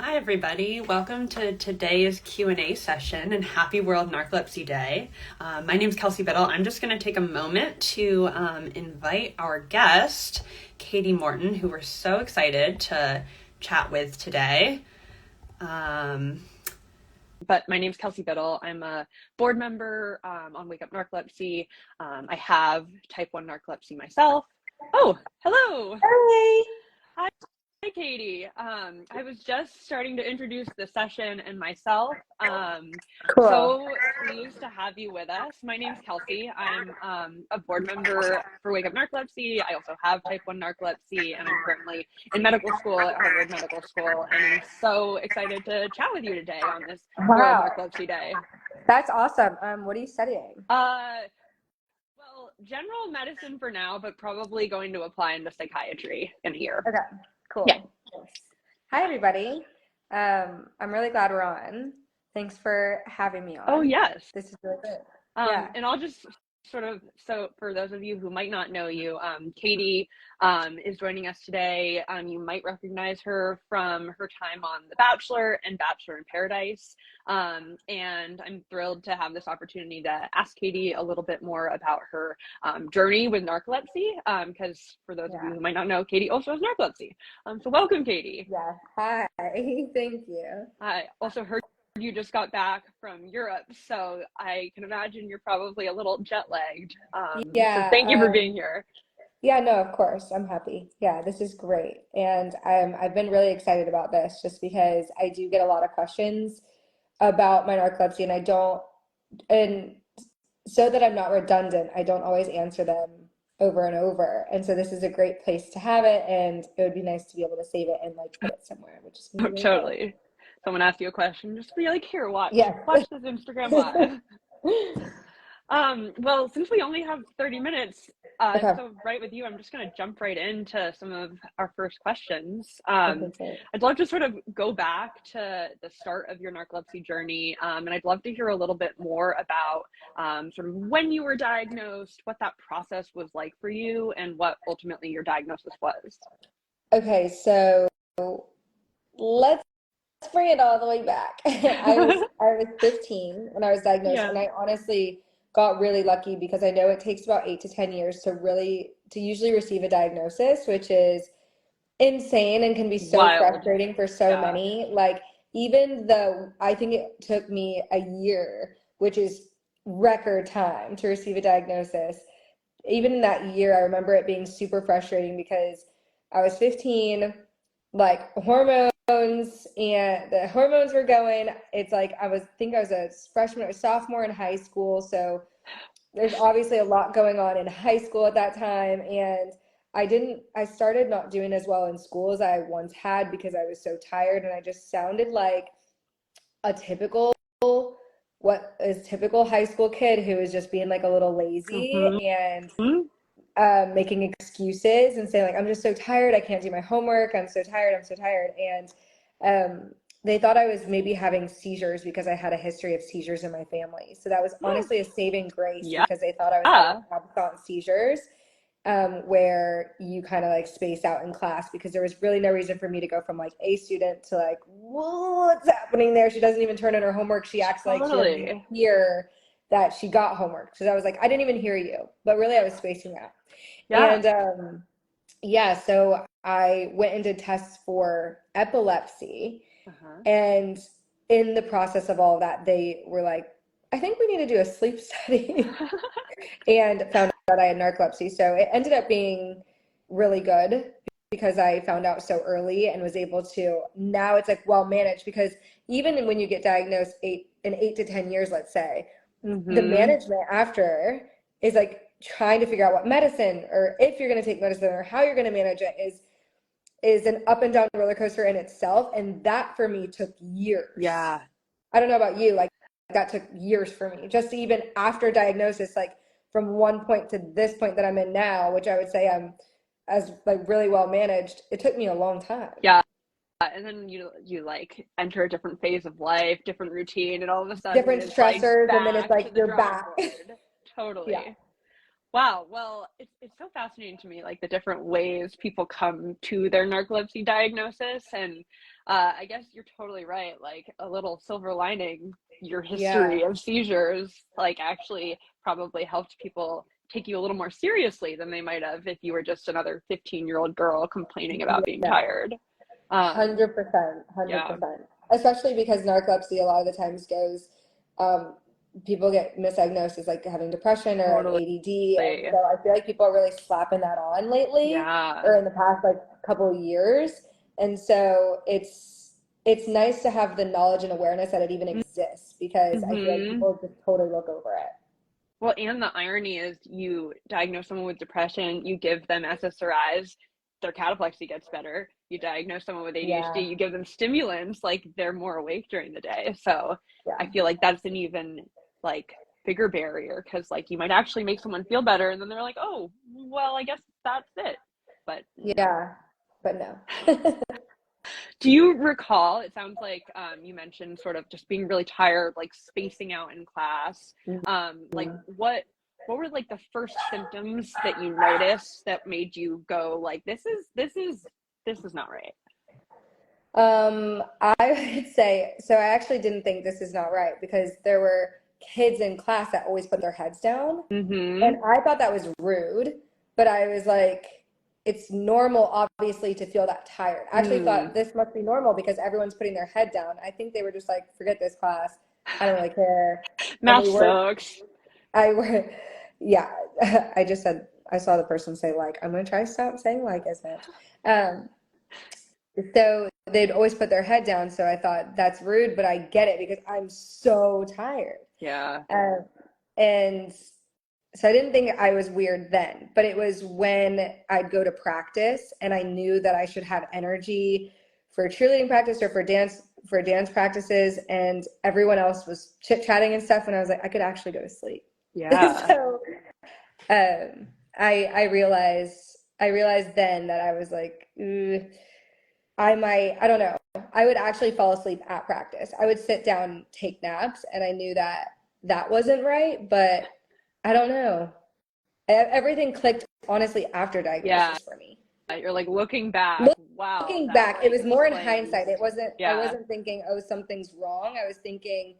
Hi everybody, welcome to today's Q&A session and happy World Narcolepsy Day. My name is Kelsey Biddle. I'm just going to take a moment to invite our guest, Katie Morton, who we're so excited to chat with today. But my name's Kelsey Biddle. I'm a board member on Up Narcolepsy. I have type 1 narcolepsy myself. Oh, hello. Hey. Hi, Katie. I was just starting to introduce the session and myself. Cool. So pleased to have you with us. My name's Kelsey. I'm a board member for Up Narcolepsy. I also have type 1 narcolepsy, and I'm currently in medical school at Harvard Medical School. And I'm so excited to chat with you today on this World Narcolepsy Day. That's awesome. What are you studying? Well, general medicine for now, but probably going to apply into psychiatry in a year. Okay, cool. Yeah. Hi, everybody. I'm really glad we're on. Thanks for having me on. Oh, yes. This is really good. And I'll just so for those of you who might not know you, Katie is joining us today. You might recognize her from her time on The Bachelor and Bachelor in Paradise. And I'm thrilled to have this opportunity to ask Katie a little bit more about her journey with narcolepsy, because for those of you who might not know, Katie also has narcolepsy. So welcome, Katie. Yeah. Hi. Thank you. I also heard you just got back from Europe, so I can imagine you're probably a little jet lagged. So thank you for being here. Yeah, no, of course. I'm happy. Yeah, this is great. And I've been really excited about this just because I do get a lot of questions about my narcolepsy, and so that I'm not redundant, I don't always answer them over and over. And so this is a great place to have it, and it would be nice to be able to save it and put it somewhere, which is really totally cool. Someone asks you a question, just be like, here, watch this Instagram live. Well, since we only have 30 minutes, so right with you, I'm just going to jump right into some of our first questions. I'd love to sort of go back to the start of your narcolepsy journey, and I'd love to hear a little bit more about sort of when you were diagnosed, what that process was like for you, and what ultimately your diagnosis was. Okay, so let's bring it all the way back. I was 15 when I was diagnosed, and I honestly got really lucky because I know it takes about 8 to 10 years to usually receive a diagnosis, which is insane and can be so frustrating for so many. Even though I think it took me a year, which is record time to receive a diagnosis, even in that year, I remember it being super frustrating because I was 15, hormones, and the hormones were going. It's I think I was a freshman or sophomore in high school, so there's obviously a lot going on in high school at that time, and I started not doing as well in school as I once had because I was so tired, and I just sounded like a typical high school kid who was just being a little lazy and making excuses and saying I'm just so tired, I can't do my homework, I'm so tired. And they thought I was maybe having seizures because I had a history of seizures in my family. So that was honestly a saving grace because they thought I was having absent seizures, where you kind of space out in class, because there was really no reason for me to go from A student to what's happening there? She doesn't even turn in her homework. She acts like she doesn't hear that she got homework. So I was I didn't even hear you, but really I was spacing out. And so I went and did tests for epilepsy. And in the process of all of that, they were I think we need to do a sleep study and found out I had narcolepsy. So it ended up being really good because I found out so early and was able to, now it's well managed, because even when you get diagnosed in 8 to 10 years, let's say, the management after is trying to figure out what medicine, or if you're going to take medicine, or how you're going to manage it is an up and down roller coaster in itself. And that for me took years. Yeah. I don't know about you, that took years for me, just even after diagnosis, from one point to this point that I'm in now, which I would say I'm as really well managed. It took me a long time. Yeah. And then you enter a different phase of life, different routine, and all of a sudden different stressors, and then it's you're back. Totally. Wow. Well, it's so fascinating to me, like the different ways people come to their narcolepsy diagnosis. And I guess you're totally right. Like a little silver lining, your Yeah. history of seizures, like actually probably helped people take you a little more seriously than they might have if you were just another 15-year-old girl complaining about being Yeah. tired. 100%, Yeah, 100%. Especially because narcolepsy a lot of the times goes, um, people get misdiagnosed as like having depression or like totally. ADD. And so I feel like people are really slapping that on lately Yeah. or in the past like couple of years. And so it's nice to have the knowledge and awareness that it even exists because I feel like Hmm. people just totally look over it. Well, and the irony is you diagnose someone with depression, you give them SSRIs, their cataplexy gets better. You diagnose someone with ADHD, Yeah, you give them stimulants, like they're more awake during the day. So yeah, I feel like that's an even like bigger barrier because like you might actually make someone feel better and then they're like, oh, well, I guess that's it. But no. yeah, but no. Do you recall, it sounds like you mentioned sort of just being really tired, like spacing out in class. Like Mhm. what were like the first symptoms that you noticed that made you go like this is not right? I would say, so I actually didn't think this is not right because there were kids in class that always put their heads down. And Mm-hmm. I thought that was rude, but I was like, it's normal, obviously, to feel that tired. I actually thought Mm. this must be normal because everyone's putting their head down. I think they were just like, forget this class. I don't really care. And Math they weren't, sucks. I were, yeah, I just said, I saw the person say like, I'm going to try to stop saying like as much. Um, so they'd always put their head down. So I thought that's rude, but I get it because I'm so tired. Yeah. Um, and so I didn't think I was weird then, but it was when I'd go to practice and I knew that I should have energy for cheerleading practice or for dance practices, and everyone else was chit-chatting and stuff, and I was like, I could actually go to sleep. Yeah. So I realized then that I was like, I don't know. I would actually fall asleep at practice. I would sit down, take naps, and I knew that that wasn't right, but I don't know. Everything clicked honestly after Yeah. diagnosis for me. You're like looking back, wow, Looking that back, it like was more in explains. hindsight. I Yeah. wasn't thinking, oh, something's wrong. I was thinking,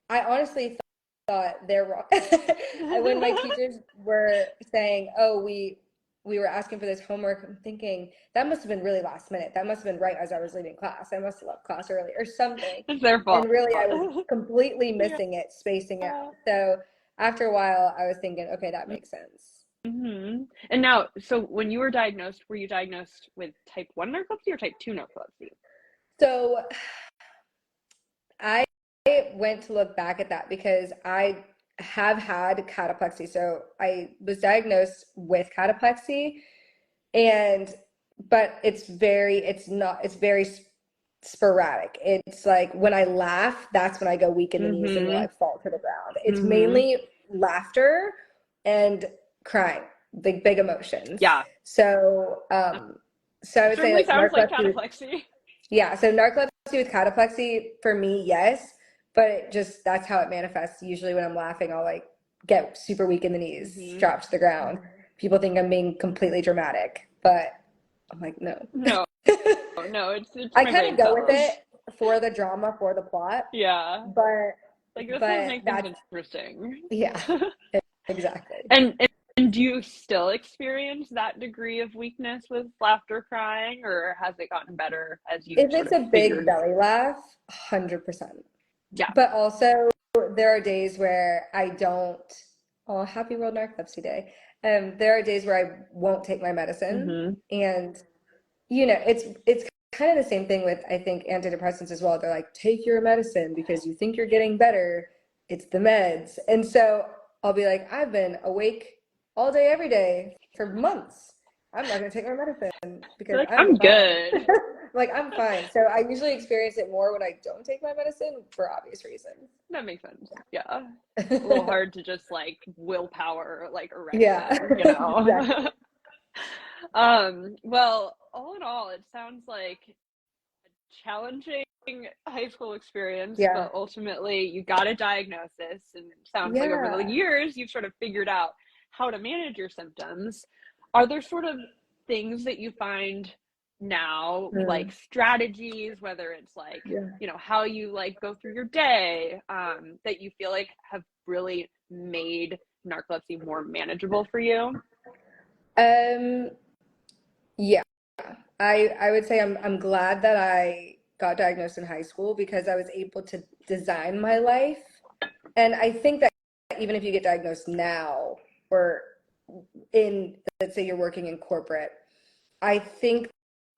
I honestly thought they're wrong. And when my teachers were saying, oh, we were asking for this homework, I'm thinking that must have been really last minute. That must have been right as I was leaving class. I must have left class early or something. It's their fault. And really, I was completely Yeah. missing it, spacing out. So after a while, I was thinking, okay, that makes sense. Mm-hmm. And now, so when you were diagnosed, were you diagnosed with type 1 narcolepsy or type 2 narcolepsy? So I went to look back at that because I have had cataplexy. So I was diagnosed with cataplexy, and but it's very sporadic. It's like when I laugh, that's when I go weak in the knees and will Mm-hmm. like fall to the ground. It's Mm-hmm. mainly laughter and crying, big emotions. Yeah. So I would say Certainly like sounds like narcolepsy. cataplexy. Yeah, so narcolepsy with cataplexy for me, yes, but it just that's how it manifests. Usually when I'm laughing, I'll like get super weak in the knees, Mm-hmm. drop to the ground. People think I'm being completely dramatic, but I'm like, no. No, no, it's I my kind of brain go with cells. it for the drama, for the plot, Yeah. but Like this will but make things that's interesting. yeah, exactly. And do you still experience that degree of weakness with laughter crying, or has it gotten better as you've If sort it's of a big figured? belly laugh, 100%. Yeah. But also, there are days where I don't. Oh, happy World Narcolepsy Day. There are days where I won't take my medicine, Mm-hmm. and it's kind of the same thing with I think antidepressants as well. They're like, take your medicine because you think you're getting better. It's the meds, and so I'll be like, I've been awake all day, every day for months. I'm not gonna take my medicine You're because like, I'm I'm fine. good. Like I'm fine. So I usually experience it more when I don't take my medicine for obvious reasons. That makes sense. Yeah. A little hard to just like willpower like Yeah, erection, you know. exactly. Well, all in all, it sounds like a challenging high school experience, Yeah. but ultimately you got a diagnosis, and it sounds like over the Yeah. years you've sort of figured out how to manage your symptoms, are there sort of things that you find now, like strategies, whether it's like, how you like go through your day, that you feel like have really made narcolepsy more manageable for you? Yeah, I would say I'm glad that I got diagnosed in high school because I was able to design my life. And I think that even if you get diagnosed now or let's say you're working in corporate, I think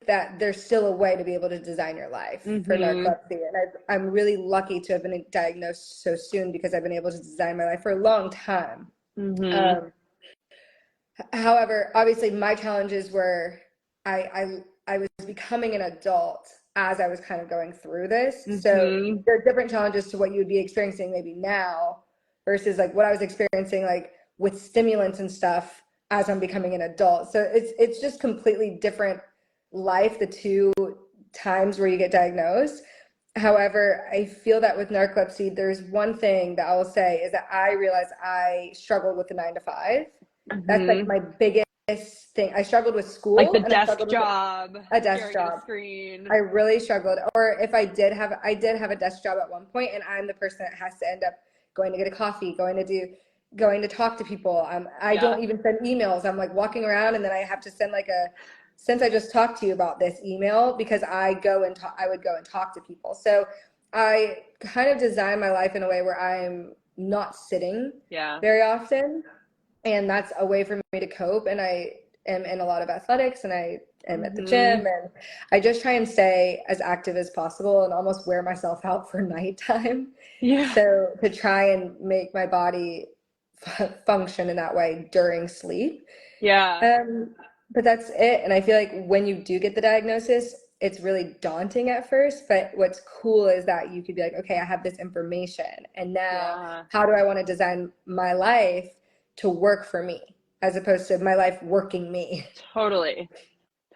that there's still a way to be able to design your life for narcolepsy. And I'm really lucky to have been diagnosed so soon because I've been able to design my life for a long time. However, obviously my challenges were I was becoming an adult as I was kind of going through this. So there are different challenges to what you would be experiencing maybe now versus like what I was experiencing like with stimulants and stuff as I'm becoming an adult. So it's just completely different life, the two times where you get diagnosed. However, I feel that with narcolepsy, there's one thing that I will say is that I realized I struggled with the 9 to 5. That's like my biggest thing. I struggled with school, like the and desk job, a desk job. Screen. I really struggled. Or if I did have a desk job at one point, and I'm the person that has to end up going to get a coffee, going to talk to people. I don't even send emails. I'm like walking around, and then I have to send since I just talked to you about this email, because I would go and talk to people. So I kind of design my life in a way where I'm not sitting very often. And that's a way for me to cope. And I am in a lot of athletics, and I am at the gym, and I just try and stay as active as possible and almost wear myself out for nighttime. So to try and make my body function in that way during sleep. But that's it. And I feel like when you do get the diagnosis, it's really daunting at first, but what's cool is that you could be like, okay, I have this information, and now how do I want to design my life to work for me as opposed to my life working me? Totally.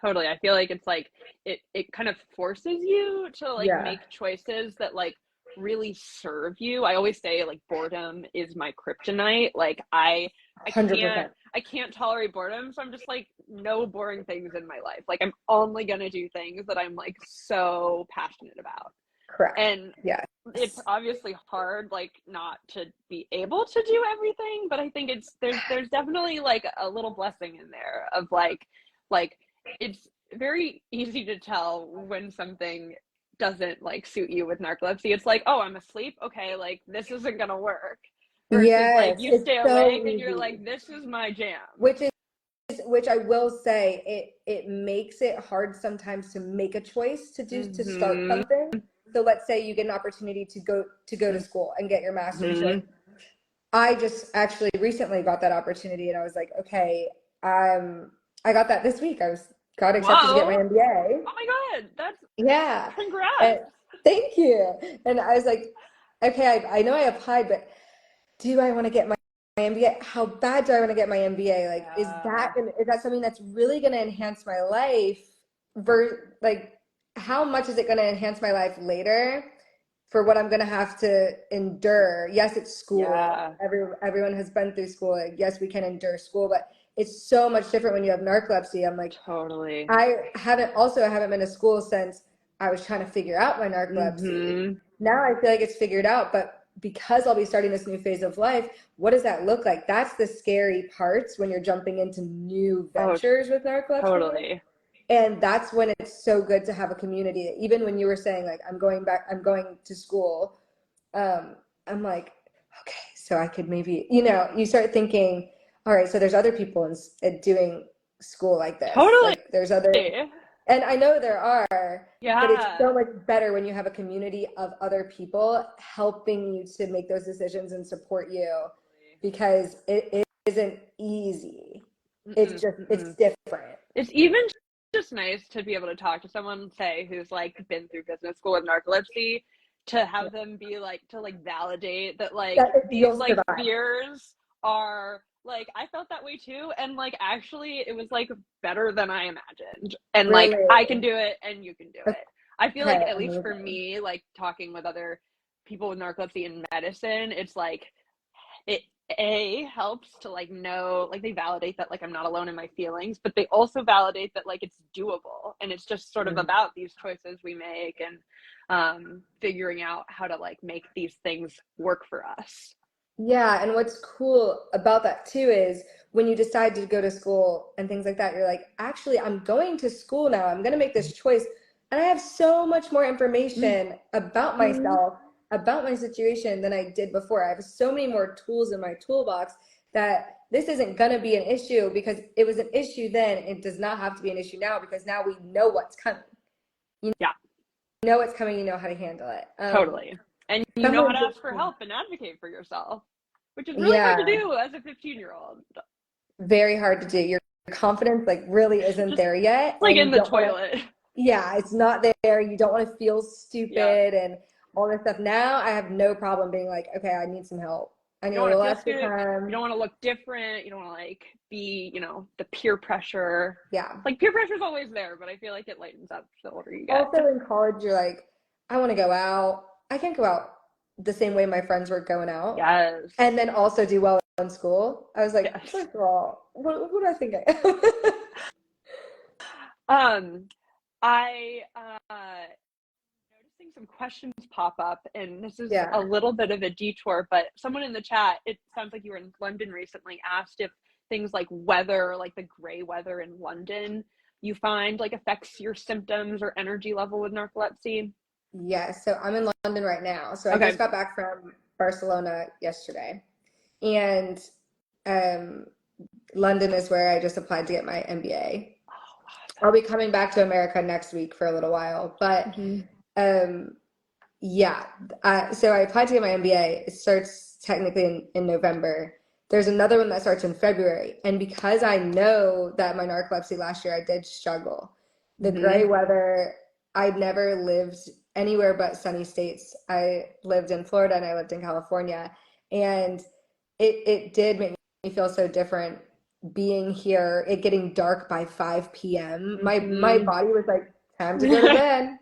I feel like it's like it kind of forces you to like make choices that like really serve you. I always say like boredom is my kryptonite. Like I 100%. can't tolerate boredom, so I'm just like, no boring things in my life. Like I'm only gonna do things that I'm like so passionate about. Correct. And it's obviously hard like not to be able to do everything, but I think there's definitely like a little blessing in there of like it's very easy to tell when something doesn't like suit you with narcolepsy. It's like, oh, I'm asleep, okay, like this isn't gonna work, versus like you stay awake and you're like, this is my jam. Which I will say, it makes it hard sometimes to make a choice to start something. So let's say you get an opportunity to go to school and get your master's. Like, I just actually recently got that opportunity, and I was like, okay, I got that this week. Got accepted to get my MBA. Oh my God, that's congrats. Thank you. And I was like, okay, I know I applied, but do I want to get my MBA? How bad do I want to get my MBA? Like, is that something that's really going to enhance my life? Like, how much is it going to enhance my life later for what I'm going to have to endure? Yes, it's school. Everyone has been through school. Like, yes, we can endure school, but it's so much different when you have narcolepsy. I'm like, totally. I haven't been to school since I was trying to figure out my narcolepsy. Now I feel like it's figured out, but because I'll be starting this new phase of life, what does that look like? That's the scary parts when you're jumping into new ventures with narcolepsy. Totally. And that's when it's so good to have a community. Even when you were saying like, I'm going to school, I'm like, okay, so I could maybe, you start thinking, all right, so there's other people doing school like this. Totally. Like, there's other, and I know there are, but it's so much better when you have a community of other people helping you to make those decisions and support you, because it isn't easy. It's different. It's even just nice to be able to talk to someone, say, who's like been through business school with narcolepsy, to have them be like, to like validate that like these like fears are like, I felt that way too, and like actually it was like better than I imagined, and really? Like I can do it and you can do it. I feel like at least for me, like talking with other people with narcolepsy in medicine, it's like helps to like know, like they validate that like I'm not alone in my feelings, but they also validate that like it's doable, and it's just sort of about these choices we make and figuring out how to like make these things work for us. Yeah, and what's cool about that too is when you decide to go to school and things like that, you're like, actually, I'm going to school now. I'm going to make this choice. And I have so much more information about myself, about my situation than I did before. I have so many more tools in my toolbox that this isn't going to be an issue, because it was an issue then. It does not have to be an issue now, because now we know what's coming. You know what's coming, you know how to handle it. Totally. And you know how to ask for help and advocate for yourself, which is really hard to do as a 15-year-old. Very hard to do. Your confidence like really isn't there yet. Like in the toilet. Yeah, it's not there. You don't want to feel stupid and all this stuff. Now I have no problem being like, okay, I need some help. I need a little extra time. You don't want to look different. You don't want to like be, you know, the peer pressure. Yeah. Like peer pressure is always there, but I feel like it lightens up the older you get. Also in college, you're like, I want to go out. I can't go out the same way my friends were going out. Yes. And then also do well in school. I was like, first of all, what do I think I am? I noticing some questions pop up, and this is a little bit of a detour, but someone in the chat, it sounds like you were in London recently, asked if things like weather, like the gray weather in London, you find like affects your symptoms or energy level with narcolepsy. Yes, so I'm in London right now. So I just got back from Barcelona yesterday, and London is where I just applied to get my MBA. I'll be coming back to America next week for a little while, but so I applied to get my MBA. It starts technically in November. There's another one that starts in February, and because I know that my narcolepsy last year, I did struggle. The gray weather, I'd never lived anywhere but sunny states. I lived in Florida and I lived in California, and it did make me feel so different being here, it getting dark by 5 p.m. My body was like, time to go to bed.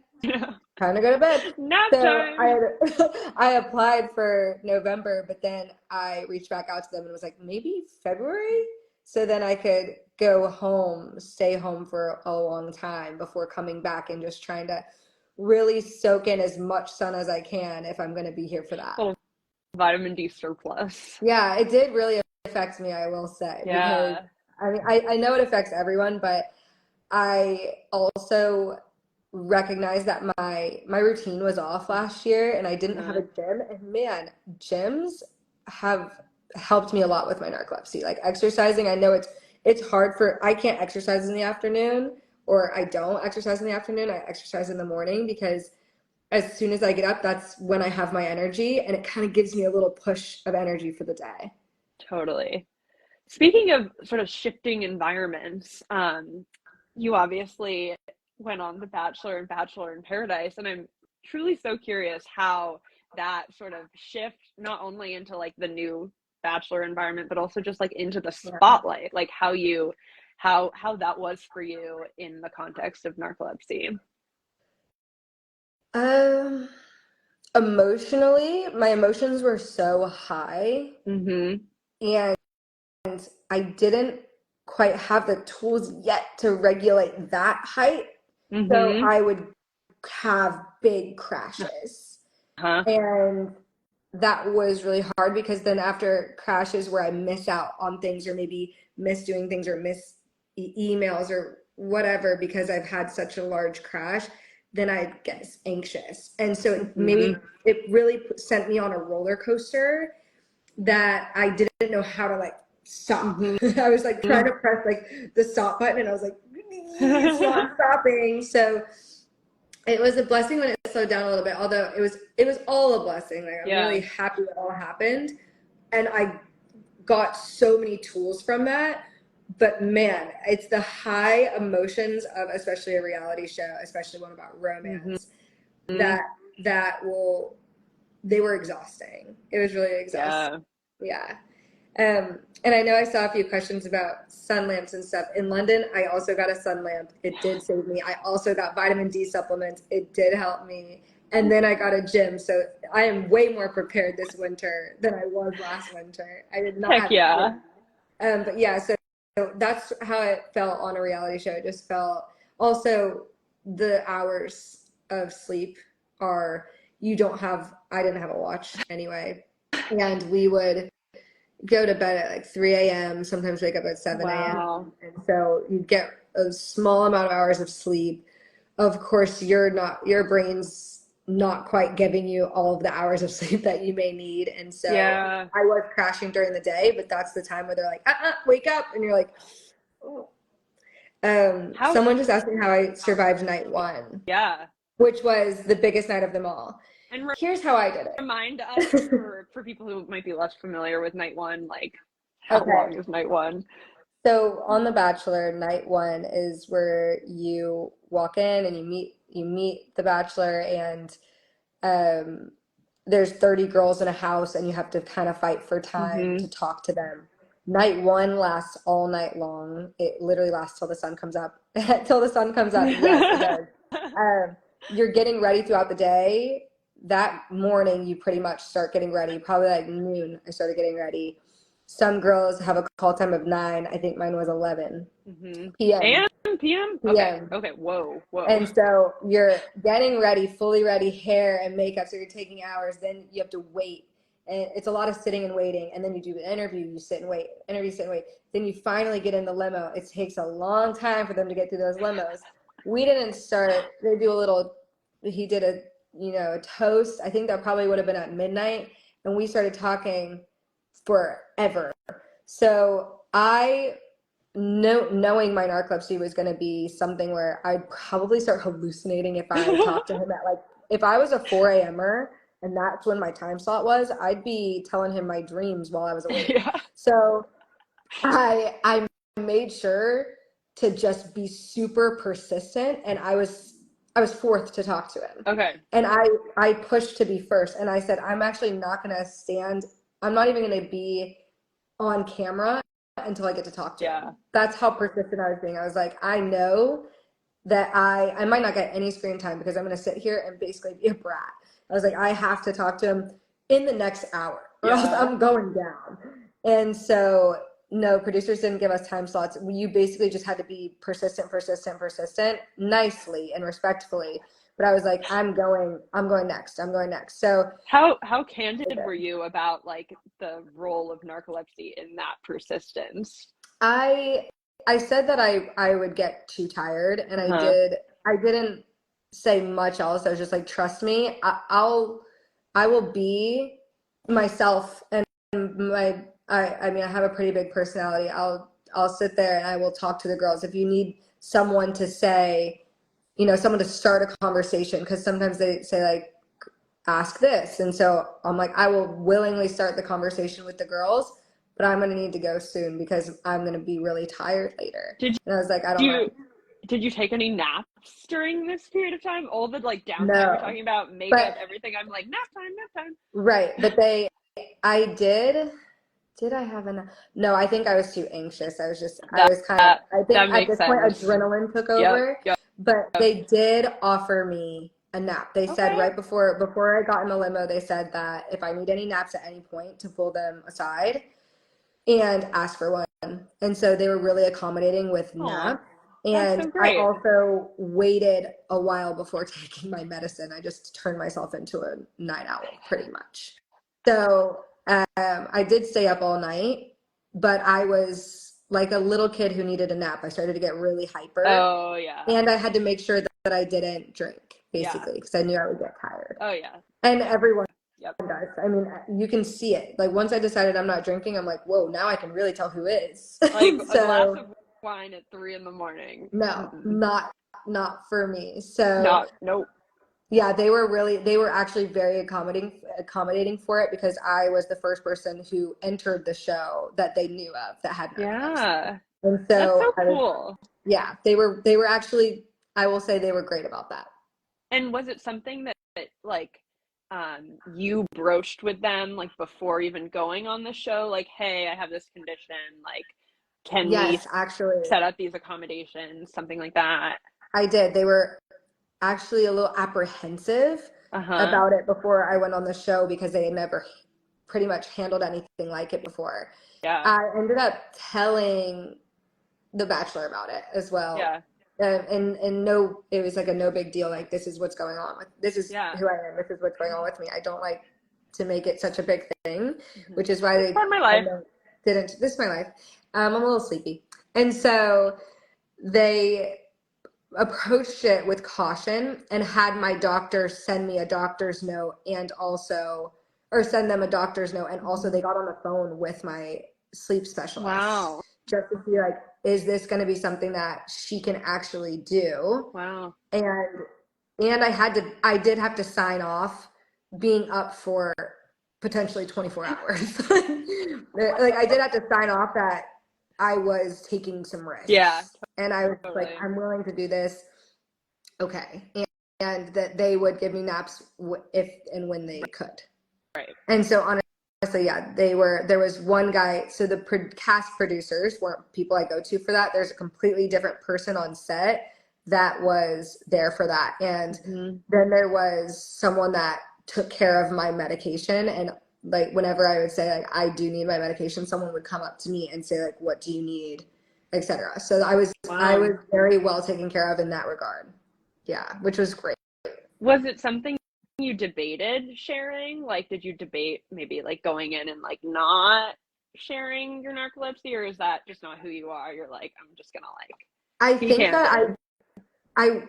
Time to go to bed. Nap so time. I applied for November, but then I reached back out to them and was like, maybe February? So then I could go home, stay home for a long time before coming back and just trying to really soak in as much sun as I can if I'm going to be here for that. Oh, vitamin D surplus. Yeah, it did really affect me, I will say. Yeah. Because I mean, I know it affects everyone, but I also recognize that my routine was off last year and I didn't have a gym. And man, gyms have helped me a lot with my narcolepsy. Like exercising, I know it's hard I can't exercise in the afternoon, or I don't exercise in the afternoon. I exercise in the morning because as soon as I get up, that's when I have my energy, and it kind of gives me a little push of energy for the day. Totally. Speaking of sort of shifting environments, you obviously went on The Bachelor and Bachelor in Paradise, and I'm truly so curious how that sort of shift, not only into like the new Bachelor environment, but also just like into the spotlight, like how that was for you in the context of narcolepsy. Emotionally, my emotions were so high, and I didn't quite have the tools yet to regulate that height. So I would have big crashes. And that was really hard, because then after crashes where I miss out on things, or maybe miss doing things, or miss emails or whatever, because I've had such a large crash, then I get anxious. And so maybe it really sent me on a roller coaster that I didn't know how to like stop. I was like trying to press like the stop button, and I was like, it's not stopping. So it was a blessing when it slowed down a little bit, although it was all a blessing. Like I'm really happy it all happened, and I got so many tools from that. But man, it's the high emotions of especially a reality show, especially one about romance, they were exhausting. It was really exhausting. Yeah. And I know I saw a few questions about sun lamps and stuff. In London, I also got a sun lamp. It did save me. I also got vitamin D supplements. It did help me. And then I got a gym. So I am way more prepared this winter than I was last winter. I did not Heck have yeah. but yeah, so that's how it felt on a reality show. It just felt also the hours of sleep are I didn't have a watch anyway. And we would go to bed at like 3 a.m., sometimes wake up at 7 a.m. Wow. And so you get a small amount of hours of sleep. Of course, your brain's not quite giving you all of the hours of sleep that you may need. And so Yeah. I was crashing during the day, but that's the time where they're like, wake up. And you're like, oh. Someone just asked me how I survived night one. Yeah. Which was the biggest night of them all. And here's how I did it. Remind us for people who might be less familiar with night one, like how long is night one? So on The Bachelor, night one is where you walk in and you meet the Bachelor, and there's 30 girls in a house and you have to kind of fight for time to talk to them. Night one lasts all night long. It literally lasts till the sun comes up. Till the sun comes up. Yes, it does. You're getting ready throughout the day. That morning, you pretty much start getting ready. Probably like noon, I started getting ready. Some girls have a call time of 9. I think mine was 11 p.m. And p.m. Okay. Whoa. And so you're getting ready, fully ready, hair and makeup. So you're taking hours. Then you have to wait, and it's a lot of sitting and waiting. And then you do an interview. You sit and wait. Interview, sit and wait. Then you finally get in the limo. It takes a long time for them to get through those limos. We didn't start. They do a little. He did a toast. I think that probably would have been at midnight, and we started talking forever. So knowing my narcolepsy was going to be something where I'd probably start hallucinating if I talked to him at if I was a 4 a.m.er and that's when my time slot was, I'd be telling him my dreams while I was awake. Yeah. So I made sure to just be super persistent, and I was fourth to talk to him. Okay. And I pushed to be first, and I said, I'm actually not going to stand. I'm not even going to be on camera until I get to talk to him. That's how persistent I was being. I was like, I know that I might not get any screen time because I'm going to sit here and basically be a brat. I was like, I have to talk to him in the next hour or else I'm going down. And so no, producers didn't give us time slots. You basically just had to be persistent, nicely and respectfully. But I was like, I'm going next. So how candid were you about like the role of narcolepsy in that persistence? I said that I would get too tired, and I didn't say much else. I was just like, trust me, I will be myself, and I mean, I have a pretty big personality. I'll sit there and I will talk to the girls. If you need someone to say, someone to start a conversation, because sometimes they say like, ask this. And so I'm like, I will willingly start the conversation with the girls, but I'm going to need to go soon because I'm going to be really tired later. And I was like, I don't know. Did you take any naps during this period of time? All the like downtime we're talking about, makeup, everything. I'm like, nap time. Right. But I did I have no, I think I was too anxious. I was kind of, I think at this point adrenaline took over, but they did offer me a nap. They said right before I got in the limo, they said that if I need any naps at any point to pull them aside and ask for one. And so they were really accommodating with nap. And I also waited a while before taking my medicine. I just turned myself into a night owl pretty much. So I did stay up all night, but I was like a little kid who needed a nap. I started to get really hyper. Oh, yeah. And I had to make sure that I didn't drink, basically, because I knew I would get tired. Oh, yeah. And everyone does. I mean, you can see it. Like, once I decided I'm not drinking, I'm like, whoa, now I can really tell who is. Like a glass of wine at 3 a.m. No, not for me. So nope. Yeah, they were actually very accommodating for it because I was the first person who entered the show that they knew of that had narcolepsy. Yeah. And so that's so cool. Yeah, they were actually, I will say they were great about that. And was it something that like you broached with them like before even going on the show, like, hey, I have this condition, like, can we actually set up these accommodations, something like that? I did. They were actually a little apprehensive about it before I went on the show because they had never pretty much handled anything like it before. Yeah. I ended up telling The Bachelor about it as well. Yeah. And no, it was like a no big deal. Like, this is what's going on. This is who I am. This is what's going on with me. I don't like to make it such a big thing, which is why they my life. didn't. This is my life. I'm a little sleepy. And so they approached it with caution and had my doctor send me a doctor's note or send them a doctor's note. And also they got on the phone with my sleep specialist. Wow. Just to see, like, is this going to be something that she can actually do? Wow. And I did have to sign off being up for potentially 24 hours. Like, I did have to sign off that I was taking some risks. Yeah. And I was like, I'm willing to do this. Okay. And that they would give me naps if and when they could. Right. And so honestly, yeah, there was one guy. So the cast producers weren't people I go to for that. There's a completely different person on set that was there for that. And then there was someone that took care of my medication. And like, whenever I would say, like, I do need my medication, someone would come up to me and say, like, what do you need, etc. So I was very well taken care of in that regard. Yeah, which was great. Was it something you debated sharing? Like, did you debate maybe like going in and like not sharing your narcolepsy, or is that just not who you are? You're like, I'm just gonna like. I think that I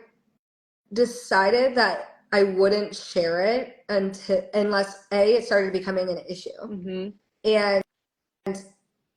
decided that I wouldn't share it unless it started becoming an issue, and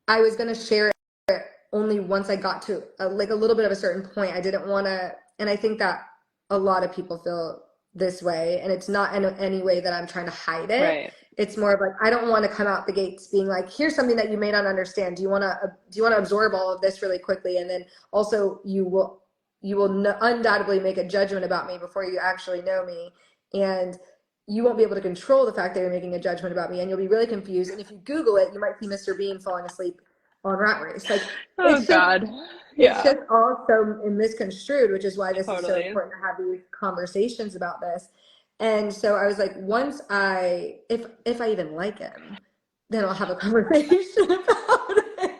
I was gonna share it only once I got to like a little bit of a certain point. I didn't want to, and I think that a lot of people feel this way, and it's not in any way that I'm trying to hide it. Right. It's more of like, I don't want to come out the gates being like, here's something that you may not understand. Do you want to absorb all of this really quickly? And then also you will undoubtedly make a judgment about me before you actually know me. And you won't be able to control the fact that you're making a judgment about me, and you'll be really confused. And if you Google it, you might see Mr. Bean falling asleep on Rat Race. Like, oh God. It's just all so misconstrued, which is why this is so important to have these conversations about this. And so I was like, if I even like him, then I'll have a conversation about it.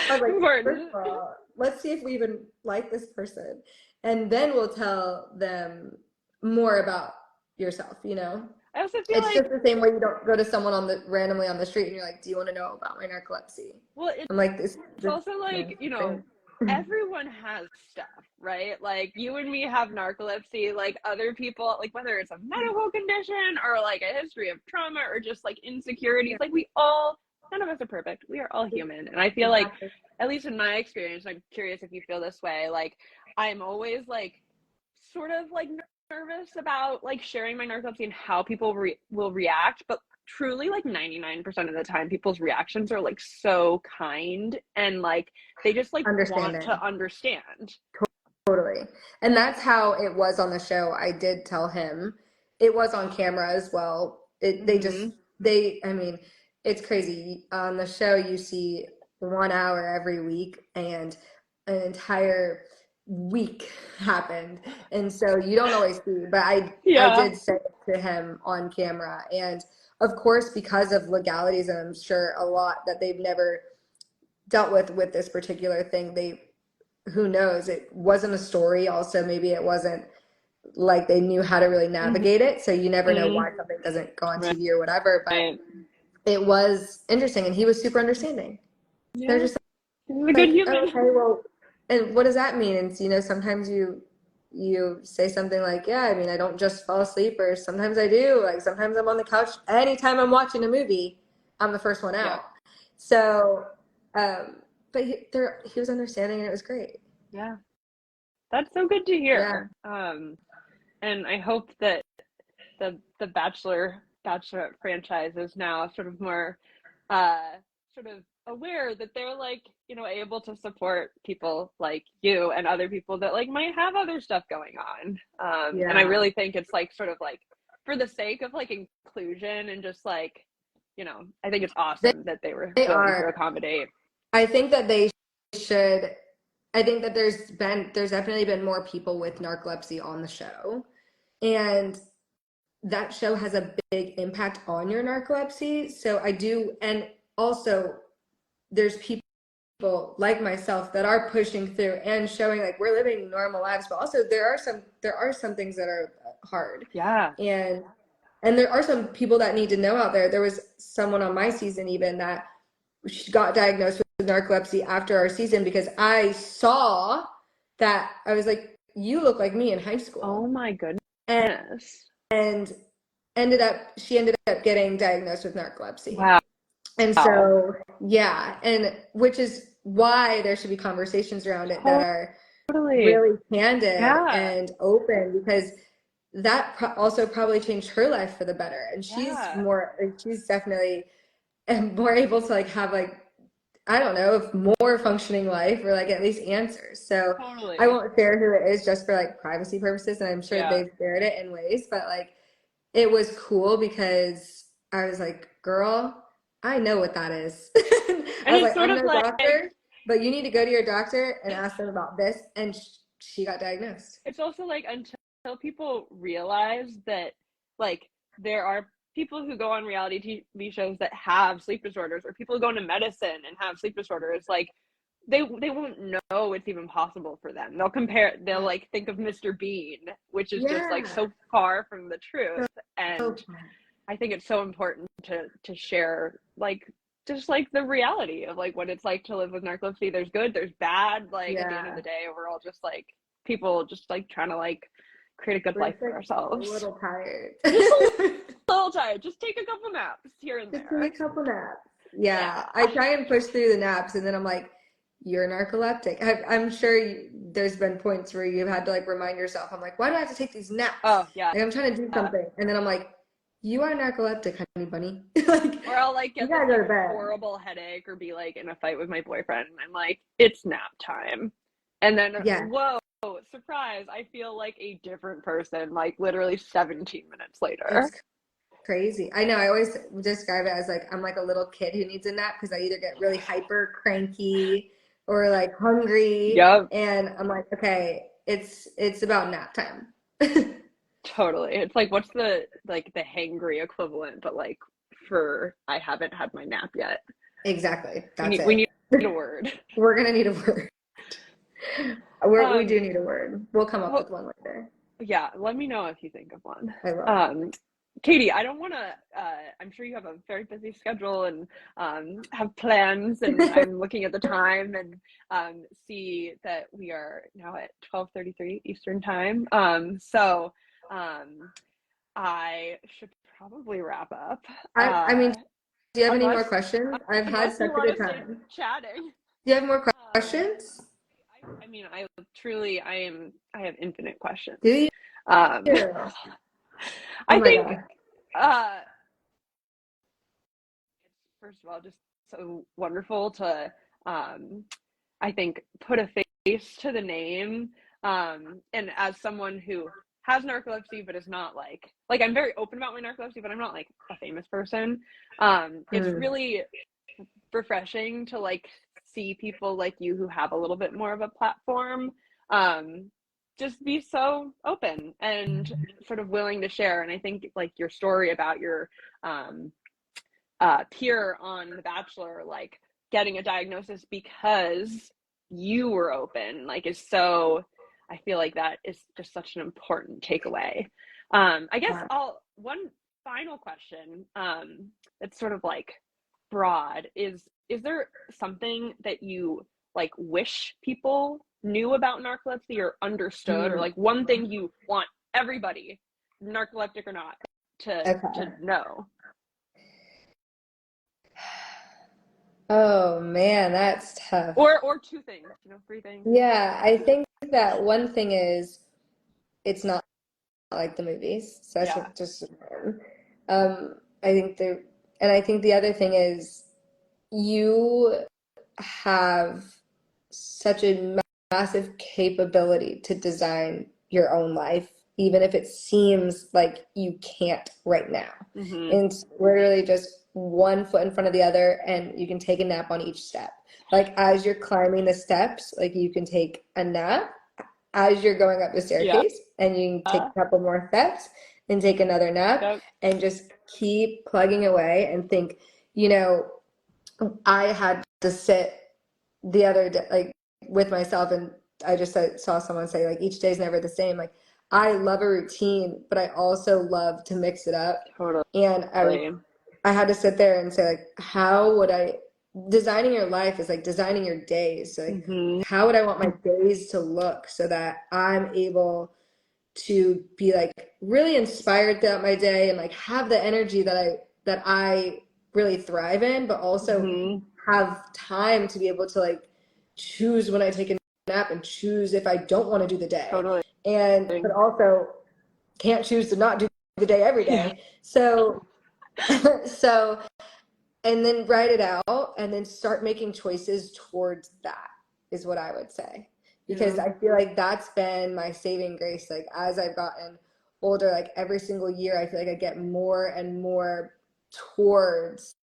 I was like, first of all, let's see if we even like this person. And then we'll tell them more about yourself, you know? I also feel it's just the same way you don't go to someone randomly on the street and you're like, do you want to know about my narcolepsy? Well, I'm like, it's also like, you know, everyone has stuff, right? Like, you and me have narcolepsy, like other people, like whether it's a medical condition or like a history of trauma or just like insecurities, like none of us are perfect. We are all human. And I feel like, at least in my experience, I'm curious if you feel this way, like I'm always like sort of like nervous about like sharing my narcolepsy and how people will react, but truly like 99% of the time people's reactions are like so kind and like they just like want to understand. Totally. And that's how it was on the show. I did tell him it was on camera as well. I mean, it's crazy. On the show you see 1 hour every week, and an entire week happened, and so you don't always see, but I did say it to him on camera. And of course, because of legalities, and I'm sure a lot that they've never dealt with this particular thing, who knows, it wasn't a story. Also, maybe it wasn't like they knew how to really navigate it, so you never know why something doesn't go on TV or whatever. But it was interesting, and he was super understanding. They're just like, a good human. Okay, well, and what does that mean? And you know, sometimes you say something like, yeah, I mean, I don't just fall asleep, or sometimes I do. Like, sometimes I'm on the couch. Anytime I'm watching a movie, I'm the first one out. So, but he was understanding, and it was great. Yeah, that's so good to hear. And I hope that the Bachelorette franchise is now sort of more sort of aware that they're like, you know, able to support people like you and other people that like might have other stuff going on. And I really think it's like sort of like for the sake of like inclusion and just like, you know, I think it's awesome that they were willing to accommodate. I think that they should. I think that there's definitely been more people with narcolepsy on the show, and that show has a big impact on your narcolepsy. So I do, and also there's people like myself that are pushing through and showing like we're living normal lives, but also there are some things that are hard. Yeah. And there are some people that need to know out there. There was someone on my season even that got diagnosed with narcolepsy after our season because I saw that. I was like, you look like me in high school. Oh my goodness. And she ended up getting diagnosed with narcolepsy. Wow. And so, yeah, and which is why there should be conversations around it that are really candid and open, because that also probably changed her life for the better. And she's definitely more able to like have like, I don't know, more functioning life, or like at least answers. So I won't share who it is just for like privacy purposes. And I'm sure they've shared it in ways, but like it was cool because I was like, girl, I know what that is. I was like, I'm no doctor, but you need to go to your doctor and ask them about this. And she got diagnosed. It's also like until people realize that like there are people who go on reality TV shows that have sleep disorders, or people who go into medicine and have sleep disorders, like they won't know it's even possible for them. They'll like think of Mr. Bean, which is just like so far from the truth. And I think it's so important to share like just like the reality of like what it's like to live with narcolepsy. There's good, there's bad. Like at the end of the day, we're all just like people just like trying to like create a good life for ourselves. A little tired. Just a little tired. Just take a couple naps here and there. Just take a couple naps. Yeah. I try and push through the naps, and then I'm like, you're narcoleptic. I'm sure there's been points where you've had to like remind yourself. I'm like, why do I have to take these naps? Oh yeah. Like, I'm trying to do something, and then I'm like, you are narcoleptic, honey bunny. Like, or I'll like get this like, horrible headache, or be like in a fight with my boyfriend, and I'm like, it's nap time, and then whoa, surprise! I feel like a different person, like literally 17 minutes later. It's crazy. I know. I always describe it as like I'm like a little kid who needs a nap because I either get really hyper cranky or like hungry. Yep. And I'm like, okay, it's about nap time. Totally. It's like, what's the hangry equivalent, but like for I haven't had my nap yet. Exactly. We need a word. We're gonna need a word. We do need a word. We'll come up with one later. Yeah, let me know if you think of one. I will. Katie, I don't want to, I'm sure you have a very busy schedule and have plans, and I'm looking at the time and see that we are now at 12:33 Eastern time. So I should probably wrap up. I mean, do you have any more questions? I've had such a good time chatting. Do you have more questions? I mean, I have infinite questions. Do you? I think first of all, just so wonderful to I think put a face to the name, and as someone who has narcolepsy but is not like I'm very open about my narcolepsy, but I'm not like a famous person. It's really refreshing to like see people like you who have a little bit more of a platform just be so open and sort of willing to share. And I think like your story about your peer on The Bachelor, like getting a diagnosis because you were open, like is so, I feel like that is just such an important takeaway. I guess one final question that's sort of like broad is there something that you like wish people knew about narcolepsy or understood, or like one thing you want everybody, narcoleptic or not, to know? Oh man, that's tough. Or two things, 3 things. Yeah, I think that one thing is it's not like the movies. So that's just I think the other thing is you have such a massive capability to design your own life even if it seems like you can't right now. And literally just one foot in front of the other, and you can take a nap on each step. Like as you're climbing the steps, like you can take a nap as you're going up the staircase, and you can take a couple more steps and take another nap, and just keep plugging away and think, you know, I had to sit the other day, like with myself, and I just saw someone say, like, each day is never the same. Like, I love a routine, but I also love to mix it up. Totally. And I had to sit there and say, like, how would designing your life is like designing your days. So like, how would I want my days to look so that I'm able to be like really inspired throughout my day and like have the energy that I really thrive in, but also have time to be able to like choose when I take a nap and choose if I don't want to do the day. Totally. But also can't choose to not do the day every day. So and then write it out and then start making choices towards that is what I would say. Because I feel like that's been my saving grace. Like as I've gotten older, like every single year, I feel like I get more and more towards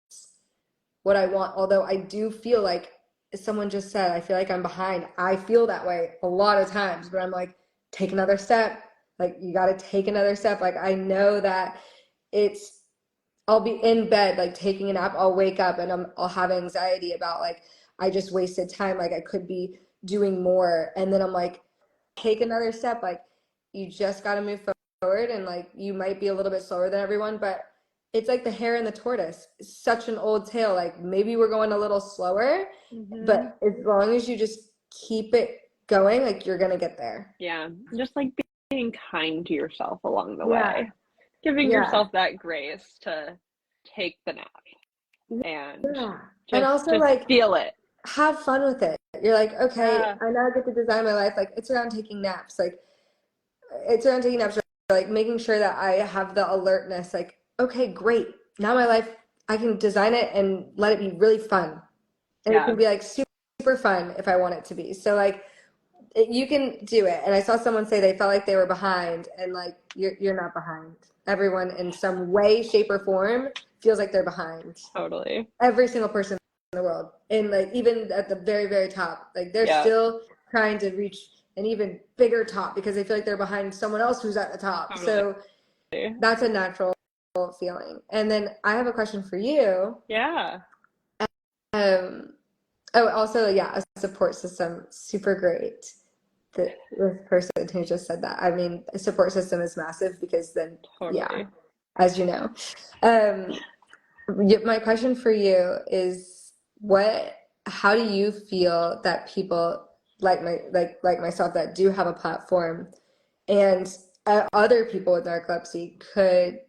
what I want. Although I do feel like, as someone just said, I feel like I'm behind. I feel that way a lot of times, but I'm like, take another step. Like you got to take another step. Like I know that I'll be in bed, like taking a nap, I'll wake up and I'll have anxiety about like, I just wasted time. Like I could be doing more. And then I'm like, take another step. Like you just got to move forward. And like, you might be a little bit slower than everyone, but it's like the hare and the tortoise. It's such an old tale. Like maybe we're going a little slower, but as long as you just keep it going, like you're going to get there. Yeah. Just like being kind to yourself along the way. Giving yourself that grace to take the nap and and also just like feel it. Have fun with it. You're like, okay, I now get to design my life. Like it's around taking naps. Like it's around taking naps. Like making sure that I have the alertness. Like, okay, great. Now my life, I can design it and let it be really fun. And it can be like super fun if I want it to be. So like you can do it. And I saw someone say they felt like they were behind, and like you're not behind. Everyone in some way, shape, or form feels like they're behind. Totally. Every single person in the world, and like even at the very, very top, like they're still trying to reach an even bigger top because they feel like they're behind someone else who's at the top. Totally. So that's a natural feeling. And then I have a question for you. Also, a support system, super great. The person who just said that. I mean, a support system is massive because then, as you know. My question for you is, how do you feel that people like myself that do have a platform and other people with narcolepsy could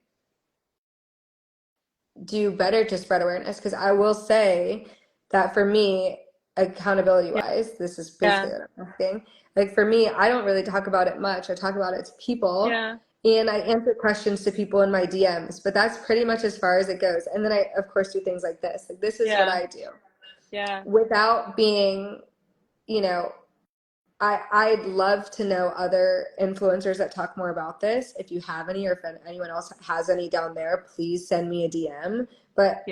do better to spread awareness? Because I will say that for me, accountability wise, this is basically what I'm asking. Like for me, I don't really talk about it much. I talk about it to people, and I answer questions to people in my DMs, but that's pretty much as far as it goes. And then I, of course, do things like this. Like this is what I do. Without being, I'd love to know other influencers that talk more about this. If you have any, or if anyone else has any down there, please send me a DM. But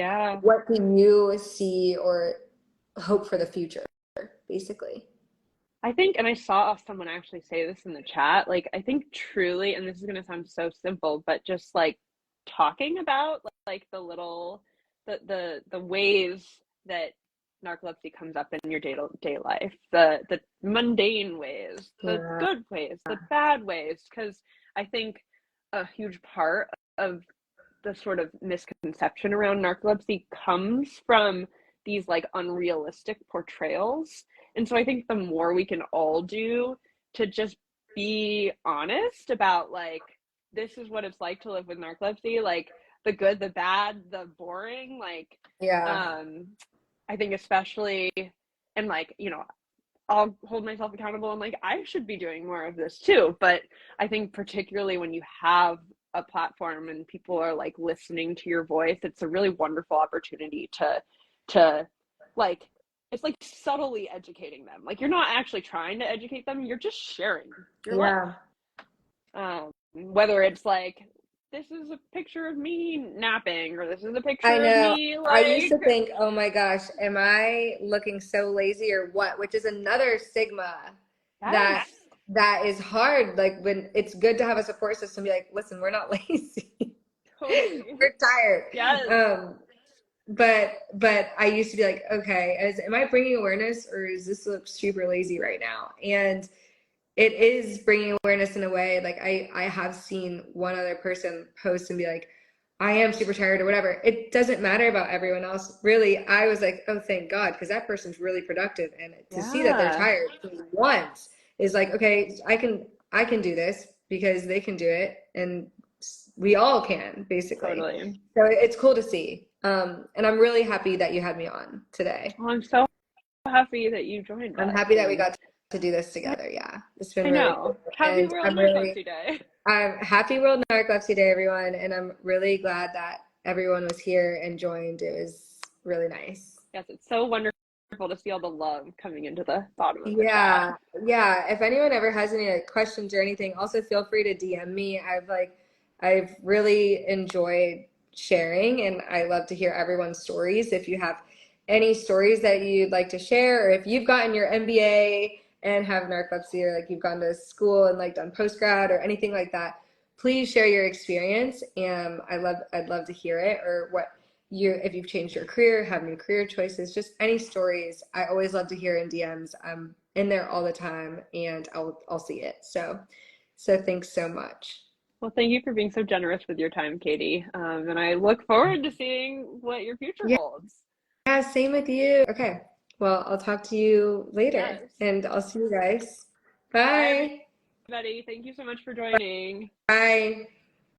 what do you see or hope for the future, basically? I think, and I saw someone actually say this in the chat, like, I think truly, and this is going to sound so simple, but just like talking about like the ways that narcolepsy comes up in your day life, the mundane ways, the good ways, the bad ways, because I think a huge part of the sort of misconception around narcolepsy comes from these like unrealistic portrayals. And so I think the more we can all do to just be honest about like, this is what it's like to live with narcolepsy, like the good, the bad, the boring, like, I think especially, and like, I'll hold myself accountable and like, I should be doing more of this too. But I think particularly when you have a platform and people are like listening to your voice, it's a really wonderful opportunity to like, it's like subtly educating them. Like you're not actually trying to educate them, you're just sharing your life. whether it's like, this is a picture of me napping, or this is a I picture of know. me I used to like, think, oh my gosh, am I looking so lazy or what? Which is another stigma that yes, that is hard. Like when it's good to have a support system, be like, listen, we're not lazy. totally. We're tired. Yes, But I used to be like, okay, am I bringing awareness or is this look super lazy right now? And it is bringing awareness in a way. Like I have seen one other person post and be like, I am super tired or whatever. It doesn't matter about everyone else. Really, I was like, oh, thank God, because that person's really productive. And to see that they're yeah, tired once is like, okay, I can do this because they can do it. And we all can, basically. totally. So it's cool to see. And I'm really happy that you had me on today. Well, I'm so happy that you joined I'm us, happy that we and got to do this together. Yeah, it's been I really cool. know. Happy And World Narcolepsy Day. I'm happy World Narcolepsy Day, everyone. And I'm really glad that everyone was here and joined. It was really nice. Yes, it's so wonderful to see all the love coming into the bottom of the Yeah, chat. yeah. If anyone ever has any questions or anything, also feel free to DM me. I've really enjoyed sharing, and I love to hear everyone's stories. If you have any stories that you'd like to share, or if you've gotten your MBA and have narcolepsy, or like you've gone to school and like done post grad or anything like that, please share your experience. And I'd love to hear it, or what if you've changed your career, have new career choices, just any stories. I always love to hear in DMs. I'm in there all the time, and I'll see it. So thanks so much. Well, thank you for being so generous with your time, Katie. And I look forward to seeing what your future Yeah, holds. yeah, same with you. Okay. Well, I'll talk to you later, Yes. and I'll see you guys. Bye, Bye. everybody. Thank you so much for joining. Bye.